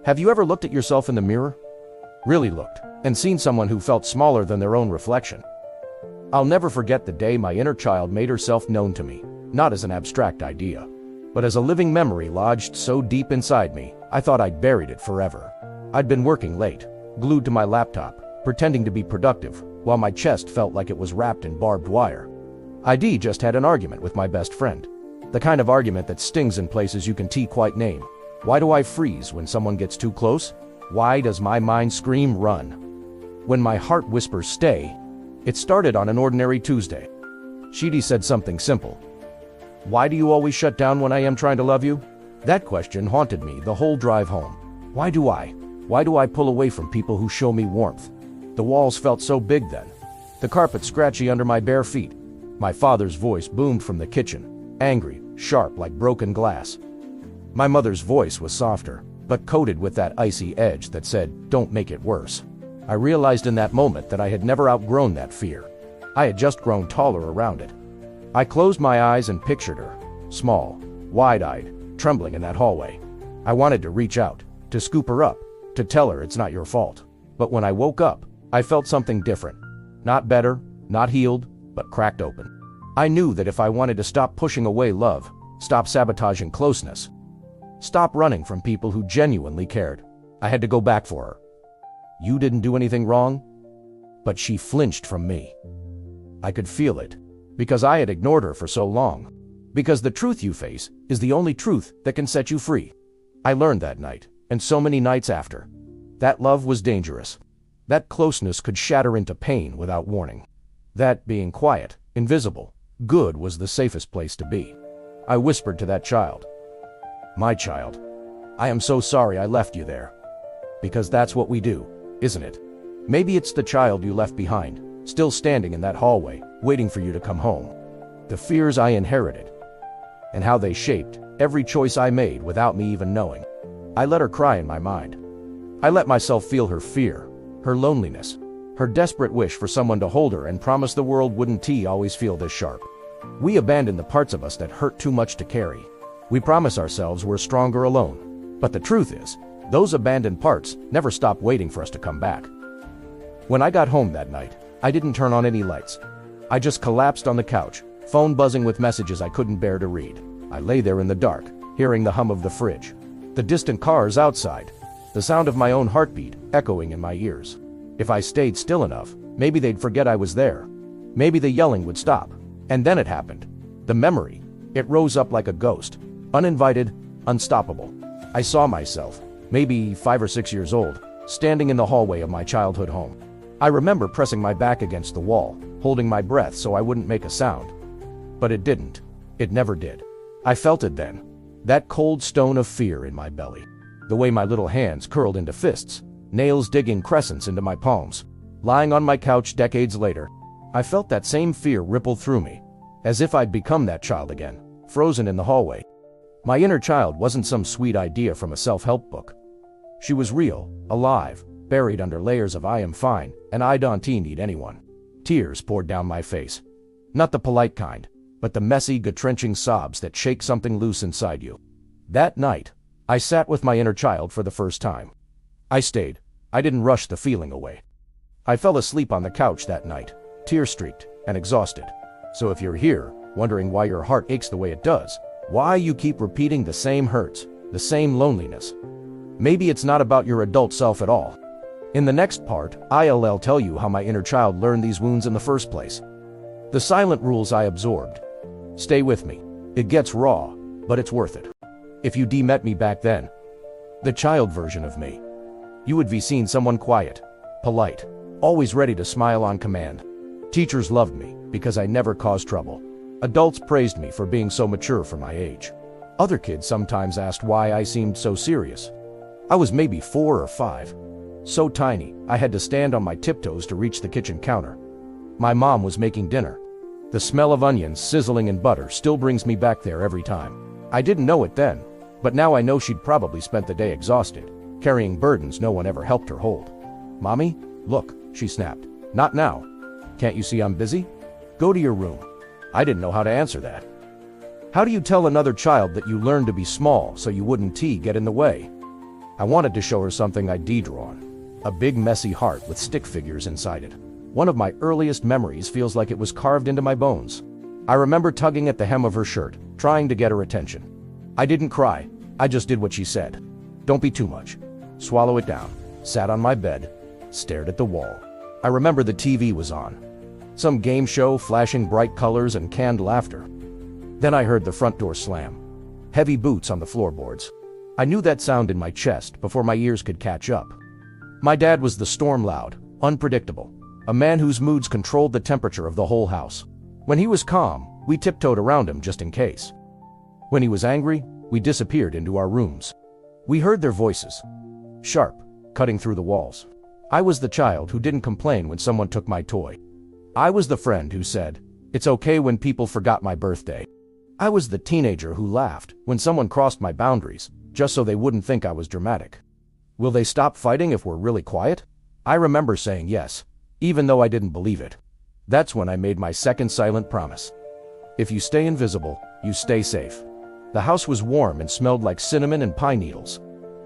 Have you ever looked at yourself in the mirror? Really looked, and seen someone who felt smaller than their own reflection? I'll never forget the day my inner child made herself known to me, not as an abstract idea, but as a living memory lodged so deep inside me, I thought I'd buried it forever. I'd been working late, glued to my laptop, pretending to be productive, while my chest felt like it was wrapped in barbed wire. I'd just had an argument with my best friend. The kind of argument that stings in places you can quite name. Why do I freeze when someone gets too close? Why does my mind scream run when my heart whispers stay? It started on an ordinary Tuesday. Sheedy said something simple. Why do you always shut down when I am trying to love you? That question haunted me the whole drive home. Why do I pull away from people who show me warmth? The walls felt so big then. The carpet scratchy under my bare feet. My father's voice boomed from the kitchen, angry, sharp like broken glass. My mother's voice was softer, but coated with that icy edge that said, "Don't make it worse." I realized in that moment that I had never outgrown that fear. I had just grown taller around it. I closed my eyes and pictured her, small, wide-eyed, trembling in that hallway. I wanted to reach out, to scoop her up, to tell her it's not your fault. But when I woke up, I felt something different. Not better, not healed, but cracked open. I knew that if I wanted to stop pushing away love, stop sabotaging closeness, stop running from people who genuinely cared, I had to go back for her. You didn't do anything wrong? But she flinched from me. I could feel it, because I had ignored her for so long. Because the truth you face is the only truth that can set you free. I learned that night, and so many nights after. That love was dangerous. That closeness could shatter into pain without warning. That being quiet, invisible, good was the safest place to be. I whispered to that child. My child, I am so sorry I left you there. Because that's what we do, isn't it? Maybe it's the child you left behind, still standing in that hallway, waiting for you to come home. The fears I inherited, and how they shaped every choice I made without me even knowing. I let her cry in my mind. I let myself feel her fear, her loneliness, her desperate wish for someone to hold her and promise the world wouldn't always feel this sharp. We abandon the parts of us that hurt too much to carry. We promise ourselves we're stronger alone. But the truth is, those abandoned parts never stop waiting for us to come back. When I got home that night, I didn't turn on any lights. I just collapsed on the couch, phone buzzing with messages I couldn't bear to read. I lay there in the dark, hearing the hum of the fridge, the distant cars outside, the sound of my own heartbeat echoing in my ears. If I stayed still enough, maybe they'd forget I was there. Maybe the yelling would stop. And then it happened. The memory. It rose up like a ghost. Uninvited, unstoppable. I saw myself, maybe 5 or 6 years old, standing in the hallway of my childhood home. I remember pressing my back against the wall, holding my breath so I wouldn't make a sound. But it didn't. It never did. I felt it then. That cold stone of fear in my belly. The way my little hands curled into fists, nails digging crescents into my palms. Lying on my couch decades later, I felt that same fear ripple through me, as if I'd become that child again, frozen in the hallway. My inner child wasn't some sweet idea from a self-help book. She was real, alive, buried under layers of I am fine, and I don't need anyone. Tears poured down my face. Not the polite kind, but the messy, gut-wrenching sobs that shake something loose inside you. That night, I sat with my inner child for the first time. I stayed. I didn't rush the feeling away. I fell asleep on the couch that night, tear-streaked and exhausted. So if you're here, wondering why your heart aches the way it does, why you keep repeating the same hurts, the same loneliness, maybe it's not about your adult self at all. In the next part, I'll tell you how my inner child learned these wounds in the first place. The silent rules I absorbed. Stay with me. It gets raw, but it's worth it. If you met me back then, the child version of me, you would be seen someone quiet, polite, always ready to smile on command. Teachers loved me because I never caused trouble. Adults praised me for being so mature for my age. Other kids sometimes asked why I seemed so serious. I was maybe 4 or 5. So tiny, I had to stand on my tiptoes to reach the kitchen counter. My mom was making dinner. The smell of onions sizzling in butter still brings me back there every time. I didn't know it then, but now I know she'd probably spent the day exhausted, carrying burdens no one ever helped her hold. Mommy, look, she snapped. Not now. Can't you see I'm busy? Go to your room. I didn't know how to answer that. How do you tell another child that you learned to be small so you wouldn't get in the way? I wanted to show her something I'd drawn. A big messy heart with stick figures inside it. One of my earliest memories feels like it was carved into my bones. I remember tugging at the hem of her shirt, trying to get her attention. I didn't cry, I just did what she said. Don't be too much. Swallow it down. Sat on my bed, stared at the wall. I remember the TV was on. Some game show flashing bright colors and canned laughter. Then I heard the front door slam. Heavy boots on the floorboards. I knew that sound in my chest before my ears could catch up. My dad was the storm loud, unpredictable, a man whose moods controlled the temperature of the whole house. When he was calm, we tiptoed around him just in case. When he was angry, we disappeared into our rooms. We heard their voices, sharp, cutting through the walls. I was the child who didn't complain when someone took my toy. I was the friend who said, "It's okay when people forgot my birthday." I was the teenager who laughed when someone crossed my boundaries, just so they wouldn't think I was dramatic. Will they stop fighting if we're really quiet? I remember saying yes, even though I didn't believe it. That's when I made my second silent promise. If you stay invisible, you stay safe. The house was warm and smelled like cinnamon and pine needles.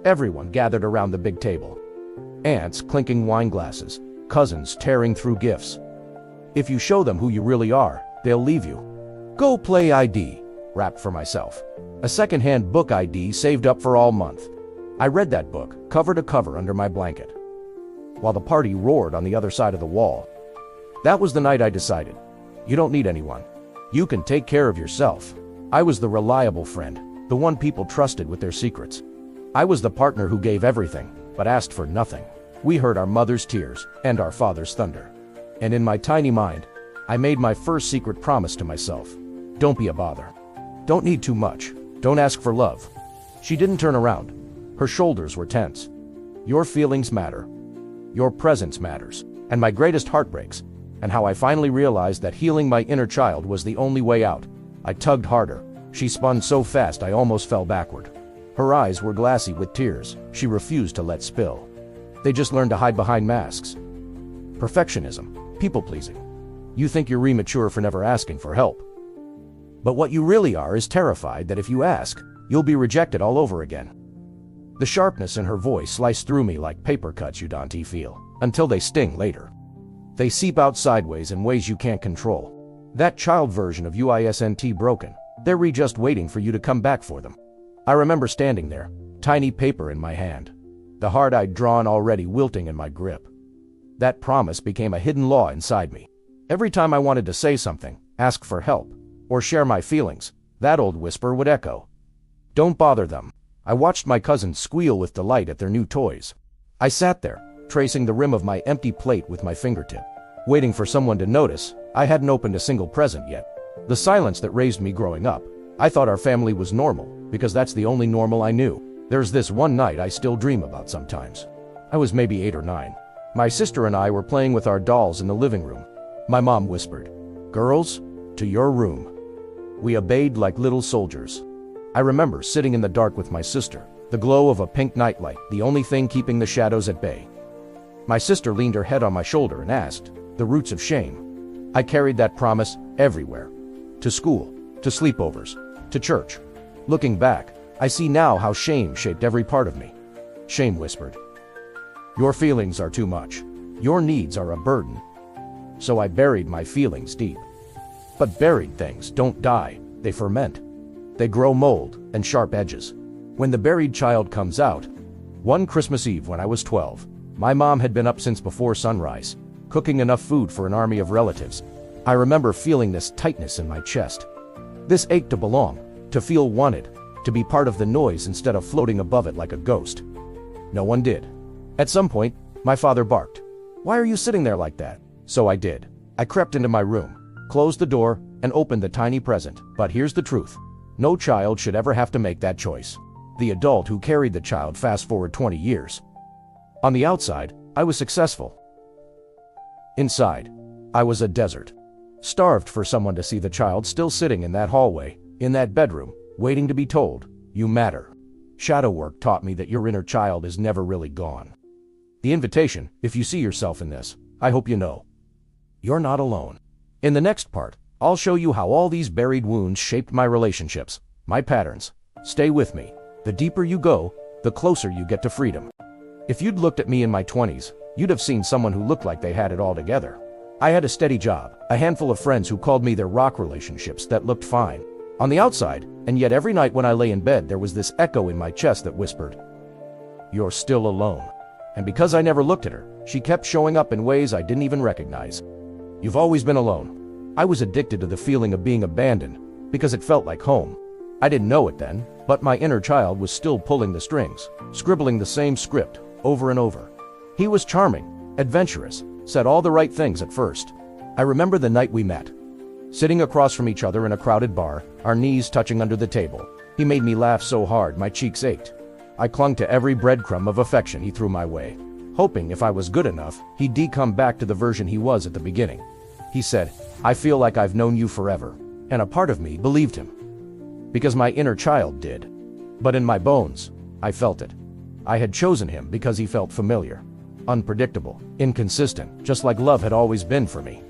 Everyone gathered around the big table. Aunts clinking wine glasses, cousins tearing through gifts. If you show them who you really are, they'll leave you. Go play ID, rapped for myself. A second-hand book ID saved up for all month. I read that book, cover to cover under my blanket, while the party roared on the other side of the wall. That was the night I decided, you don't need anyone. You can take care of yourself. I was the reliable friend, the one people trusted with their secrets. I was the partner who gave everything, but asked for nothing. We heard our mother's tears and our father's thunder. And in my tiny mind, I made my first secret promise to myself. Don't be a bother. Don't need too much. Don't ask for love. She didn't turn around. Her shoulders were tense. Your feelings matter. Your presence matters. And my greatest heartbreaks, and how I finally realized that healing my inner child was the only way out. I tugged harder. She spun so fast I almost fell backward. Her eyes were glassy with tears she refused to let spill. They just learned to hide behind masks. Perfectionism, people-pleasing. You think you're immature for never asking for help. But what you really are is terrified that if you ask, you'll be rejected all over again. The sharpness in her voice sliced through me like paper cuts you don't feel, until they sting later. They seep out sideways in ways you can't control. That child version of you isn't broken. They're just waiting for you to come back for them. I remember standing there, tiny paper in my hand, the heart I'd drawn already wilting in my grip. That promise became a hidden law inside me. Every time I wanted to say something, ask for help, or share my feelings, that old whisper would echo. Don't bother them. I watched my cousins squeal with delight at their new toys. I sat there, tracing the rim of my empty plate with my fingertip, waiting for someone to notice I hadn't opened a single present yet. The silence that raised me growing up. I thought our family was normal, because that's the only normal I knew. There's this one night I still dream about sometimes. I was maybe 8 or 9. My sister and I were playing with our dolls in the living room. My mom whispered, "Girls, to your room." We obeyed like little soldiers. I remember sitting in the dark with my sister, the glow of a pink nightlight, the only thing keeping the shadows at bay. My sister leaned her head on my shoulder and asked, "The roots of shame." I carried that promise everywhere. To school, to sleepovers, to church. Looking back, I see now how shame shaped every part of me. Shame whispered, "Your feelings are too much. Your needs are a burden." So I buried my feelings deep. But buried things don't die, they ferment. They grow mold and sharp edges. When the buried child comes out, one Christmas Eve when I was 12, my mom had been up since before sunrise, cooking enough food for an army of relatives. I remember feeling this tightness in my chest. This ache to belong, to feel wanted, to be part of the noise instead of floating above it like a ghost. No one did. At some point, my father barked, "Why are you sitting there like that?" So I did. I crept into my room, closed the door, and opened the tiny present. But here's the truth. No child should ever have to make that choice. The adult who carried the child fast forward 20 years. On the outside, I was successful. Inside, I was a desert. Starved for someone to see the child still sitting in that hallway, in that bedroom, waiting to be told, "You matter." Shadow work taught me that your inner child is never really gone. The invitation, if you see yourself in this, I hope you know, you're not alone. In the next part, I'll show you how all these buried wounds shaped my relationships, my patterns. Stay with me. The deeper you go, the closer you get to freedom. If you'd looked at me in my 20s, you'd have seen someone who looked like they had it all together. I had a steady job, a handful of friends who called me their rock relationships that looked fine on the outside, and yet every night when I lay in bed there was this echo in my chest that whispered, "You're still alone." And because I never looked at her, she kept showing up in ways I didn't even recognize. "You've always been alone." I was addicted to the feeling of being abandoned because it felt like home. I didn't know it then, but my inner child was still pulling the strings, scribbling the same script over and over. He was charming, adventurous, said all the right things at first. I remember the night we met. Sitting across from each other in a crowded bar, our knees touching under the table. He made me laugh so hard my cheeks ached. I clung to every breadcrumb of affection he threw my way, hoping if I was good enough, he'd come back to the version he was at the beginning. He said, "I feel like I've known you forever," and a part of me believed him. Because my inner child did. But in my bones, I felt it. I had chosen him because he felt familiar, unpredictable, inconsistent, just like love had always been for me.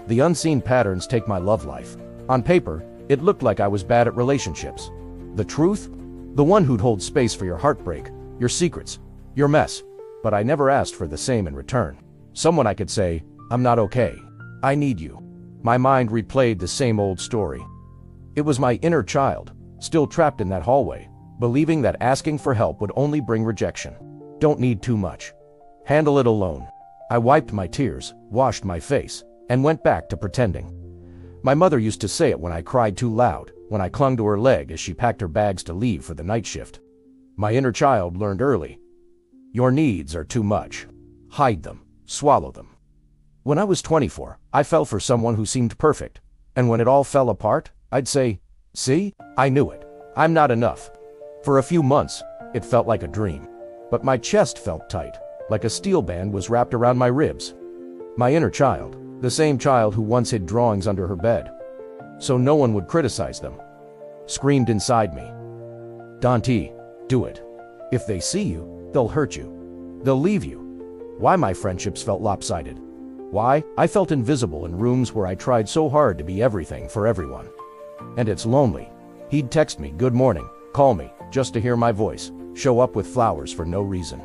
The unseen patterns take my love life. On paper, it looked like I was bad at relationships. The truth? The one who'd hold space for your heartbreak, your secrets, your mess. But I never asked for the same in return. Someone I could say, "I'm not okay. I need you." My mind replayed the same old story. It was my inner child, still trapped in that hallway, believing that asking for help would only bring rejection. Don't need too much. Handle it alone. I wiped my tears, washed my face, and went back to pretending. My mother used to say it when I cried too loud, when I clung to her leg as she packed her bags to leave for the night shift. My inner child learned early. Your needs are too much. Hide them. Swallow them. When I was 24, I fell for someone who seemed perfect. And when it all fell apart, I'd say, "See? I knew it. I'm not enough." For a few months, it felt like a dream. But my chest felt tight, like a steel band was wrapped around my ribs. My inner child, the same child who once hid drawings under her bed, so no one would criticize them, screamed inside me, "Dante, do it. If they see you, they'll hurt you. They'll leave you." Why my friendships felt lopsided. Why I felt invisible in rooms where I tried so hard to be everything for everyone. And it's lonely. He'd text me, "Good morning," call me, just to hear my voice, show up with flowers for no reason.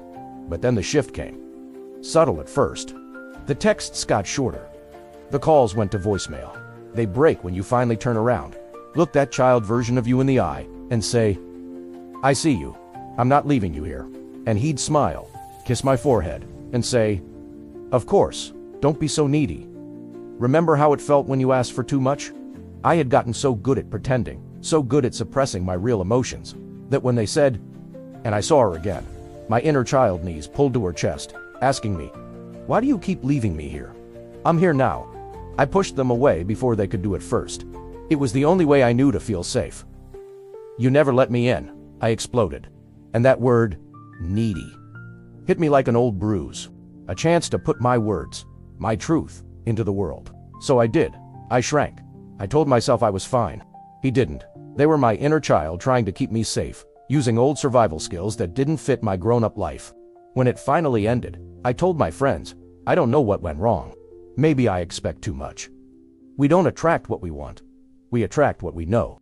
But then the shift came. Subtle at first. The texts got shorter. The calls went to voicemail. They break when you finally turn around, look that child version of you in the eye, and say, "I see you. I'm not leaving you here." And he'd smile, kiss my forehead, and say, "Of course, don't be so needy." Remember how it felt when you asked for too much? I had gotten so good at pretending, so good at suppressing my real emotions, that when they said, and I saw her again, my inner child knees pulled to her chest, asking me, "Why do you keep leaving me here? I'm here now." I pushed them away before they could do it first. It was the only way I knew to feel safe. "You never let me in," I exploded. And that word, needy, hit me like an old bruise, a chance to put my words, my truth, into the world. So I did. I shrank. I told myself I was fine. He didn't. They were my inner child trying to keep me safe, using old survival skills that didn't fit my grown-up life. When it finally ended, I told my friends, I don't know what went wrong. Maybe I expect too much. We don't attract what we want. We attract what we know.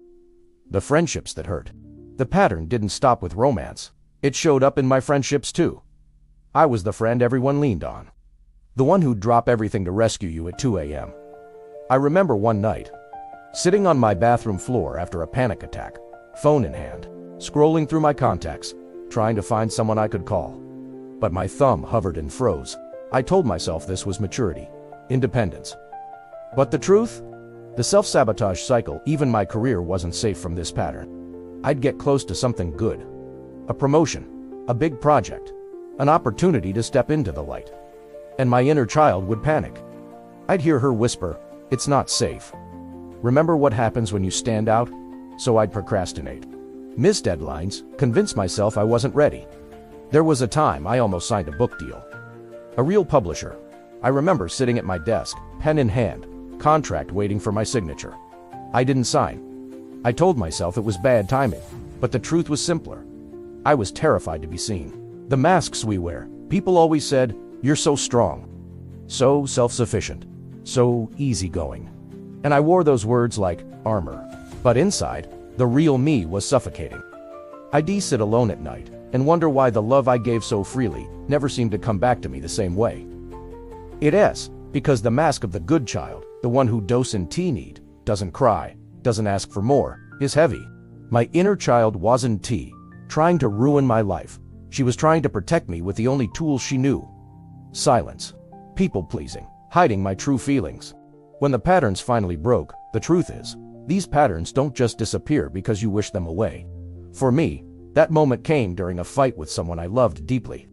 The friendships that hurt. The pattern didn't stop with romance. It showed up in my friendships too. I was the friend everyone leaned on. The one who'd drop everything to rescue you at 2 a.m. I remember one night, sitting on my bathroom floor after a panic attack, phone in hand, scrolling through my contacts, trying to find someone I could call. But my thumb hovered and froze. I told myself this was maturity, independence. But the truth? The self-sabotage cycle, even my career wasn't safe from this pattern. I'd get close to something good. A promotion, a big project, an opportunity to step into the light. And my inner child would panic. I'd hear her whisper, "It's not safe. Remember what happens when you stand out?" So I'd procrastinate. Miss deadlines, convince myself I wasn't ready. There was a time I almost signed a book deal. A real publisher. I remember sitting at my desk, pen in hand, contract waiting for my signature. I didn't sign. I told myself it was bad timing, but the truth was simpler. I was terrified to be seen. The masks we wear, people always said, "You're so strong, so self-sufficient, so easygoing." And I wore those words like armor. But inside, the real me was suffocating. I'd sit alone at night, and wonder why the love I gave so freely never seemed to come back to me the same way. It is because the mask of the good child, the one who doesn't need, doesn't cry, doesn't ask for more, is heavy. My inner child wasn't trying to ruin my life. She was trying to protect me with the only tools she knew. Silence, people-pleasing, hiding my true feelings. When the patterns finally broke, the truth is, these patterns don't just disappear because you wish them away. For me, that moment came during a fight with someone I loved deeply.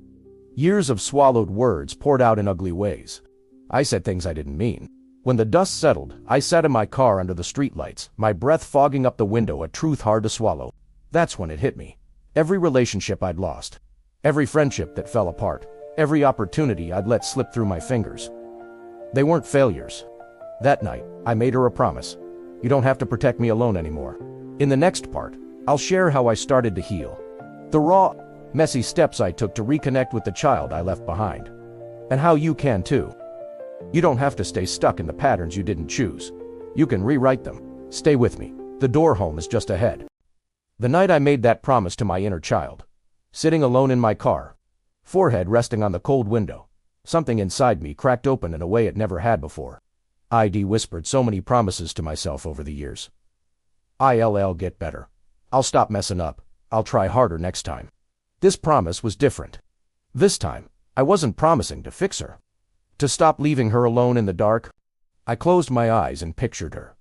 Years of swallowed words poured out in ugly ways. I said things I didn't mean. When the dust settled, I sat in my car under the streetlights, my breath fogging up the window, a truth hard to swallow. That's when it hit me. Every relationship I'd lost, every friendship that fell apart, every opportunity I'd let slip through my fingers. They weren't failures. That night, I made her a promise. You don't have to protect me alone anymore. In the next part, I'll share how I started to heal. The raw, messy steps I took to reconnect with the child I left behind. And how you can too. You don't have to stay stuck in the patterns you didn't choose. You can rewrite them. Stay with me. The door home is just ahead. The night I made that promise to my inner child, sitting alone in my car, forehead resting on the cold window, something inside me cracked open in a way it never had before. I'd whispered so many promises to myself over the years. I'll get better. I'll stop messing up. I'll try harder next time. This promise was different. This time, I wasn't promising to fix her, to stop leaving her alone in the dark. I closed my eyes and pictured her.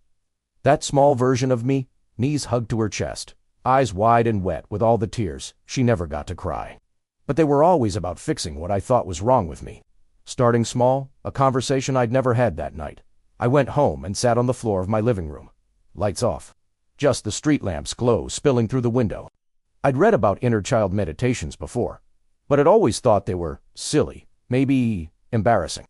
That small version of me, knees hugged to her chest, eyes wide and wet with all the tears she never got to cry. But they were always about fixing what I thought was wrong with me. Starting small, a conversation I'd never had that night. I went home and sat on the floor of my living room. Lights off. Just the street lamp's glow spilling through the window. I'd read about inner child meditations before, but I'd always thought they were silly, maybe embarrassing.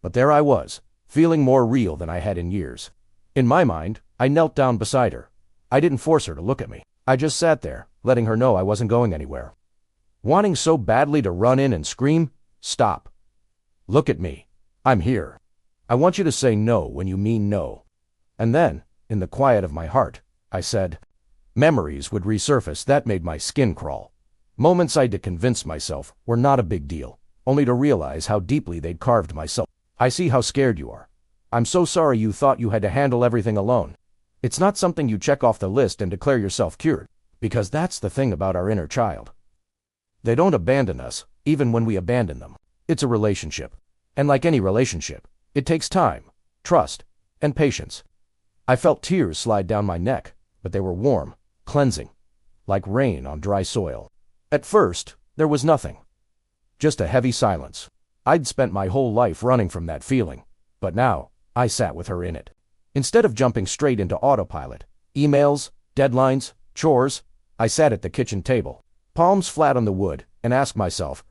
But there I was, feeling more real than I had in years. In my mind, I knelt down beside her. I didn't force her to look at me. I just sat there, letting her know I wasn't going anywhere. Wanting so badly to run in and scream, "Stop. Look at me. I'm here. I want you to say no when you mean no." And then, in the quiet of my heart, I said, memories would resurface that made my skin crawl. Moments I had to convince myself were not a big deal, only to realize how deeply they'd carved my soul. I see how scared you are. I'm so sorry you thought you had to handle everything alone. It's not something you check off the list and declare yourself cured, because that's the thing about our inner child. They don't abandon us, even when we abandon them. It's a relationship. And like any relationship, it takes time, trust, and patience. I felt tears slide down my neck, but they were warm, cleansing, like rain on dry soil. At first, there was nothing. Just a heavy silence. I'd spent my whole life running from that feeling, but now, I sat with her in it. Instead of jumping straight into autopilot, emails, deadlines, chores, I sat at the kitchen table, palms flat on the wood, and asked myself,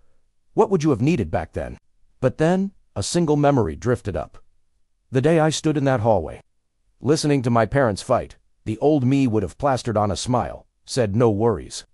what would you have needed back then? But then, a single memory drifted up. The day I stood in that hallway, listening to my parents fight, the old me would have plastered on a smile, said no worries.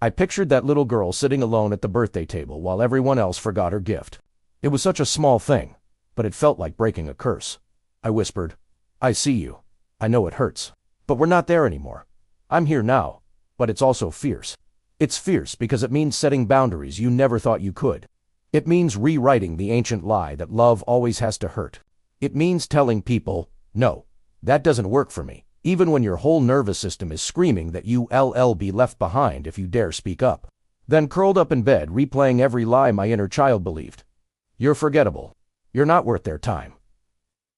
I pictured that little girl sitting alone at the birthday table while everyone else forgot her gift. It was such a small thing, but it felt like breaking a curse. I whispered, I see you. I know it hurts. But we're not there anymore. I'm here now, but it's also fierce. It's fierce because it means setting boundaries you never thought you could. It means rewriting the ancient lie that love always has to hurt. It means telling people, no, that doesn't work for me, even when your whole nervous system is screaming that you'll be left behind if you dare speak up. Then curled up in bed, replaying every lie my inner child believed. You're forgettable. You're not worth their time.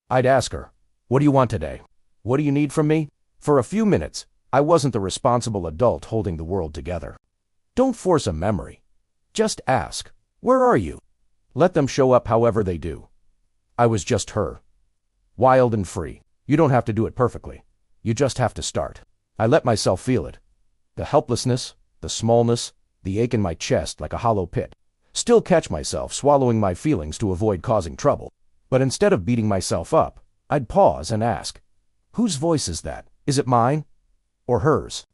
I'd ask her, what do you want today? What do you need from me? For a few minutes, I wasn't the responsible adult holding the world together. Don't force a memory. Just ask, where are you? Let them show up however they do. I was just her. Wild and free. You don't have to do it perfectly. You just have to start. I let myself feel it. The helplessness, the smallness, the ache in my chest like a hollow pit. Still catch myself swallowing my feelings to avoid causing trouble. But instead of beating myself up, I'd pause and ask, whose voice is that? Is it mine? Or hers?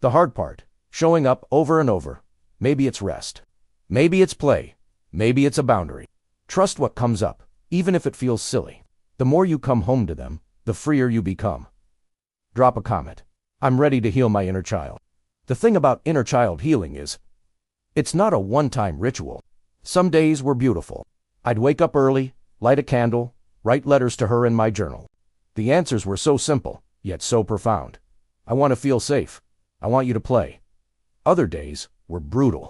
The hard part, showing up over and over. Maybe it's rest. Maybe it's play. Maybe it's a boundary. Trust what comes up, even if it feels silly. The more you come home to them, the freer you become. Drop a comment. I'm ready to heal my inner child. The thing about inner child healing is, It's not a one-time ritual. Some days were beautiful. I'd wake up early, light a candle, write letters to her in my journal. The answers were so simple, yet so profound. I want to feel safe. I want you to play. Other days were brutal.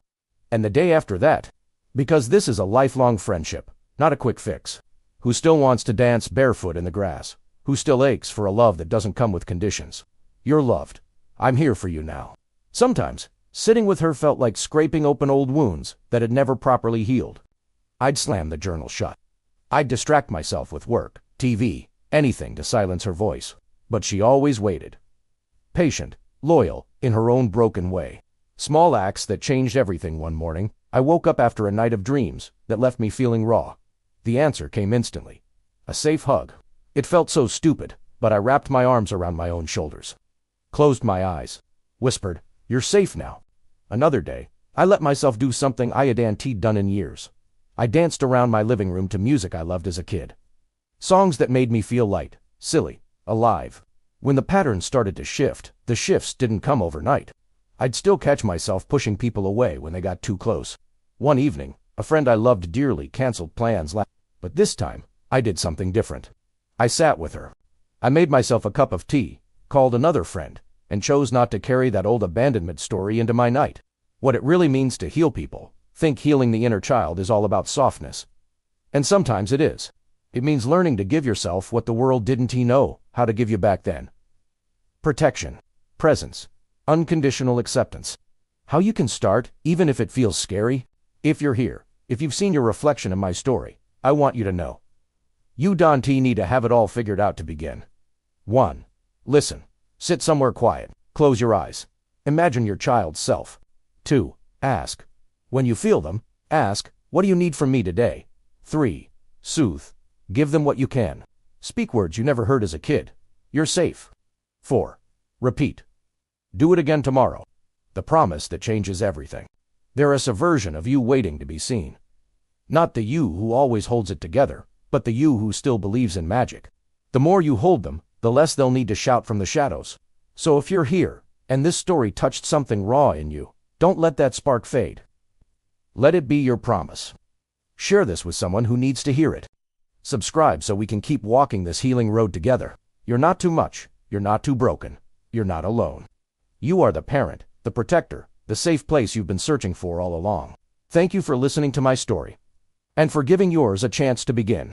And the day after that, because this is a lifelong friendship, not a quick fix. Who still wants to dance barefoot in the grass? Who still aches for a love that doesn't come with conditions? You're loved. I'm here for you now. Sometimes, sitting with her felt like scraping open old wounds that had never properly healed. I'd slam the journal shut. I'd distract myself with work, TV, anything to silence her voice. But she always waited. Patient, loyal, in her own broken way. Small acts that changed everything. One morning, I woke up after a night of dreams that left me feeling raw. The answer came instantly. A safe hug. It felt so stupid, but I wrapped my arms around my own shoulders. Closed my eyes. Whispered, "You're safe now." Another day, I let myself do something I hadn't done in years. I danced around my living room to music I loved as a kid. Songs that made me feel light, silly, alive. When the patterns started to shift, the shifts didn't come overnight. I'd still catch myself pushing people away when they got too close. One evening, a friend I loved dearly canceled plans but this time, I did something different. I sat with her. I made myself a cup of tea, called another friend, and chose not to carry that old abandonment story into my night. What it really means to heal people. Think healing the inner child is all about softness. And sometimes it is. It means learning to give yourself what the world didn't know how to give you back then. Protection, presence, unconditional acceptance. How you can start, even if it feels scary? If you're here, if you've seen your reflection in my story, I want you to know. You don't need to have it all figured out to begin. 1. Listen. Sit somewhere quiet. Close your eyes. Imagine your child's self. 2. Ask. When you feel them, ask, "What do you need from me today?" 3. Soothe. Give them what you can. Speak words you never heard as a kid. You're safe. 4. Repeat. Do it again tomorrow. The promise that changes everything. There is a version of you waiting to be seen. Not the you who always holds it together, but the you who still believes in magic. The more you hold them, the less they'll need to shout from the shadows. So if you're here, and this story touched something raw in you, don't let that spark fade. Let it be your promise. Share this with someone who needs to hear it. Subscribe so we can keep walking this healing road together. You're not too much. You're not too broken. You're not alone. You are the parent, the protector, the safe place you've been searching for all along. Thank you for listening to my story. And for giving yours a chance to begin.